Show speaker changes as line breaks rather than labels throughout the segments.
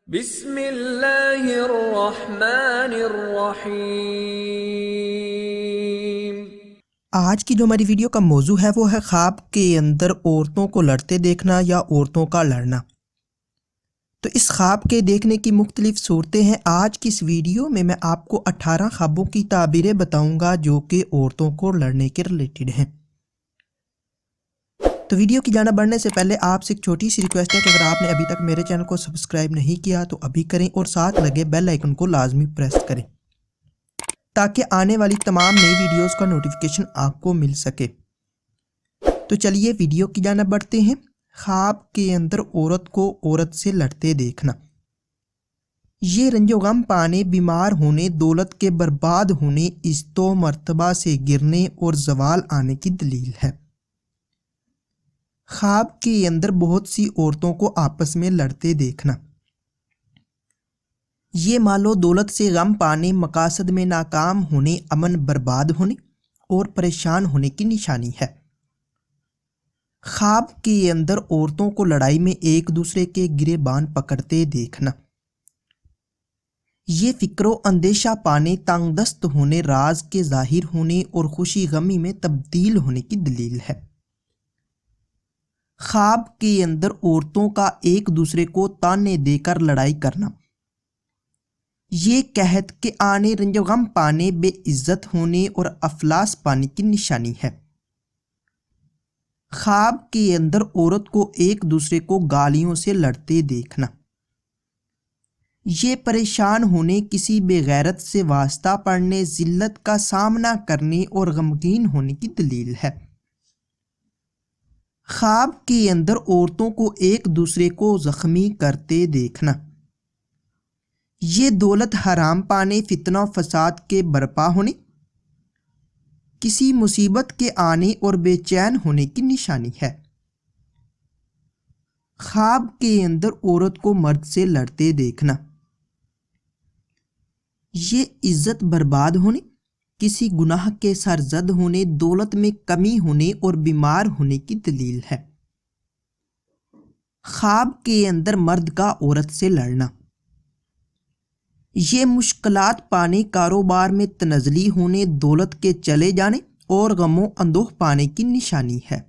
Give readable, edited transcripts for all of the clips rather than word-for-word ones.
بسم اللہ الرحمن الرحیم۔
آج کی جو ہماری ویڈیو کا موضوع ہے وہ ہے خواب کے اندر عورتوں کو لڑتے دیکھنا یا عورتوں کا لڑنا۔ تو اس خواب کے دیکھنے کی مختلف صورتیں ہیں۔ آج کی اس ویڈیو میں آپ کو 18 خوابوں کی تعبیریں بتاؤں گا جو کہ عورتوں کو لڑنے کے ریلیٹڈ ہیں۔ تو ویڈیو کی جانب بڑھنے سے پہلے آپ سے ایک چھوٹی سی ریکویسٹ ہے کہ اگر آپ نے ابھی تک میرے چینل کو سبسکرائب نہیں کیا تو ابھی کریں اور ساتھ لگے بیل آئیکن کو لازمی پریس کریں تاکہ آنے والی تمام نئی ویڈیوز کا نوٹیفیکیشن آپ کو مل سکے۔ تو چلیے ویڈیو کی جانب بڑھتے ہیں۔ خواب کے اندر عورت کو عورت سے لڑتے دیکھنا، یہ رنج و غم پانے، بیمار ہونے، دولت کے برباد ہونے، عزت و مرتبہ سے گرنے اور زوال آنے کی دلیل ہے۔ خواب کے اندر بہت سی عورتوں کو آپس میں لڑتے دیکھنا، یہ مال و دولت سے غم پانے، مقاصد میں ناکام ہونے، امن برباد ہونے اور پریشان ہونے کی نشانی ہے۔ خواب کے اندر عورتوں کو لڑائی میں ایک دوسرے کے گریبان پکڑتے دیکھنا، یہ فکر و اندیشہ پانے، تنگ دست ہونے، راز کے ظاہر ہونے اور خوشی غمی میں تبدیل ہونے کی دلیل ہے۔ خواب کے اندر عورتوں کا ایک دوسرے کو تانے دے کر لڑائی کرنا، یہ قحط کے آنے، رنج و غم پانے، بے عزت ہونے اور افلاس پانے کی نشانی ہے۔ خواب کے اندر عورت کو ایک دوسرے کو گالیوں سے لڑتے دیکھنا، یہ پریشان ہونے، کسی بے غیرت سے واسطہ پڑنے، ذلت کا سامنا کرنے اور غمگین ہونے کی دلیل ہے۔ خواب کے اندر عورتوں کو ایک دوسرے کو زخمی کرتے دیکھنا، یہ دولت حرام پانے، فتنہ و فساد کے برپا ہونے، کسی مصیبت کے آنے اور بے چین ہونے کی نشانی ہے۔ خواب کے اندر عورت کو مرد سے لڑتے دیکھنا، یہ عزت برباد ہونے، کسی گناہ کے سرزد ہونے، دولت میں کمی ہونے اور بیمار ہونے کی دلیل ہے۔ خواب کے اندر مرد کا عورت سے لڑنا، یہ مشکلات پانے، کاروبار میں تنزلی ہونے، دولت کے چلے جانے اور غم و اندوہ پانے کی نشانی ہے۔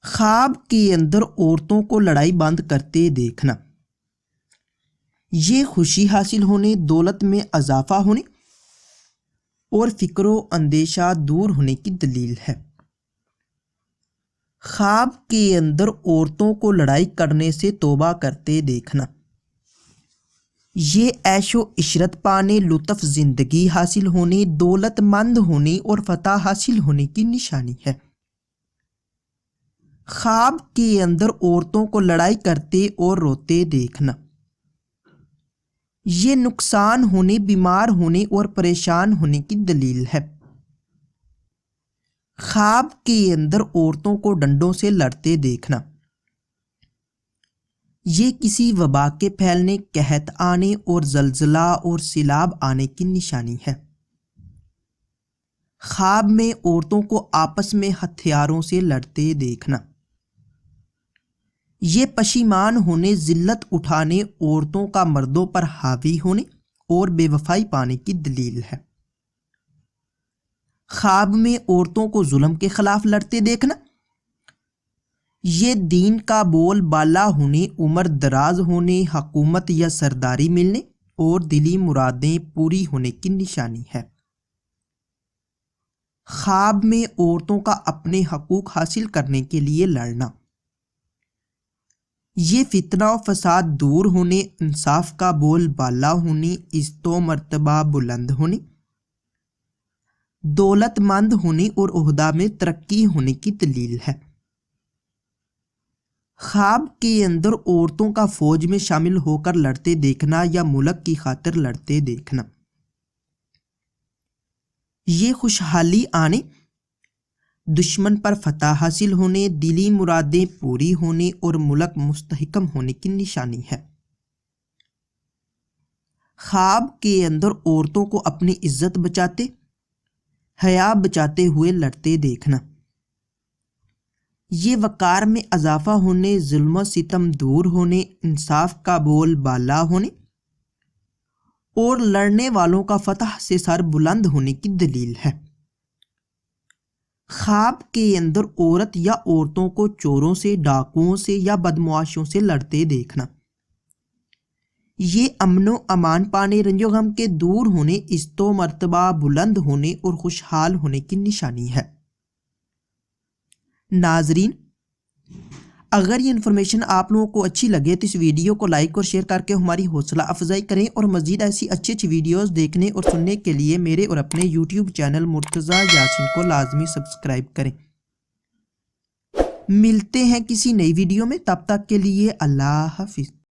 خواب کے اندر عورتوں کو لڑائی بند کرتے دیکھنا، یہ خوشی حاصل ہونے، دولت میں اضافہ ہونے اور فکر و اندیشہ دور ہونے کی دلیل ہے۔ خواب کے اندر عورتوں کو لڑائی کرنے سے توبہ کرتے دیکھنا، یہ عیش و عشرت پانے، لطف زندگی حاصل ہونے، دولت مند ہونے اور فتح حاصل ہونے کی نشانی ہے۔ خواب کے اندر عورتوں کو لڑائی کرتے اور روتے دیکھنا، یہ نقصان ہونے، بیمار ہونے اور پریشان ہونے کی دلیل ہے۔ خواب کے اندر عورتوں کو ڈنڈوں سے لڑتے دیکھنا، یہ کسی وبا کے پھیلنے، قحط آنے اور زلزلہ اور سیلاب آنے کی نشانی ہے۔ خواب میں عورتوں کو آپس میں ہتھیاروں سے لڑتے دیکھنا، یہ پشیمان ہونے، ذلت اٹھانے، عورتوں کا مردوں پر حاوی ہونے اور بے وفائی پانے کی دلیل ہے۔ خواب میں عورتوں کو ظلم کے خلاف لڑتے دیکھنا، یہ دین کا بول بالا ہونے، عمر دراز ہونے، حکومت یا سرداری ملنے اور دلی مرادیں پوری ہونے کی نشانی ہے۔ خواب میں عورتوں کا اپنے حقوق حاصل کرنے کے لیے لڑنا، یہ فتنہ و فساد دور ہونے، انصاف کا بول بالا ہونے، عزت و مرتبہ بلند ہونے، دولت مند ہونے اور عہدہ میں ترقی ہونے کی دلیل ہے۔ خواب کے اندر عورتوں کا فوج میں شامل ہو کر لڑتے دیکھنا یا ملک کی خاطر لڑتے دیکھنا، یہ خوشحالی آنے، دشمن پر فتح حاصل ہونے، دلی مرادیں پوری ہونے اور ملک مستحکم ہونے کی نشانی ہے۔ خواب کے اندر عورتوں کو اپنی عزت بچاتے، حیا بچاتے ہوئے لڑتے دیکھنا، یہ وقار میں اضافہ ہونے، ظلم و ستم دور ہونے، انصاف کا بول بالا ہونے اور لڑنے والوں کا فتح سے سر بلند ہونے کی دلیل ہے۔ خواب کے اندر عورت یا عورتوں کو چوروں سے، ڈاکوؤں سے یا بدمعاشوں سے لڑتے دیکھنا، یہ امن و امان پانے، رنج و غم کے دور ہونے، عزت و مرتبہ بلند ہونے اور خوشحال ہونے کی نشانی ہے۔ ناظرین، اگر یہ انفارمیشن آپ لوگوں کو اچھی لگے تو اس ویڈیو کو لائک اور شیئر کر کے ہماری حوصلہ افزائی کریں، اور مزید ایسی اچھی اچھی ویڈیوز دیکھنے اور سننے کے لیے میرے اور اپنے یوٹیوب چینل مرتضیٰ یاسین کو لازمی سبسکرائب کریں۔ ملتے ہیں کسی نئی ویڈیو میں، تب تک کے لیے اللہ حافظ۔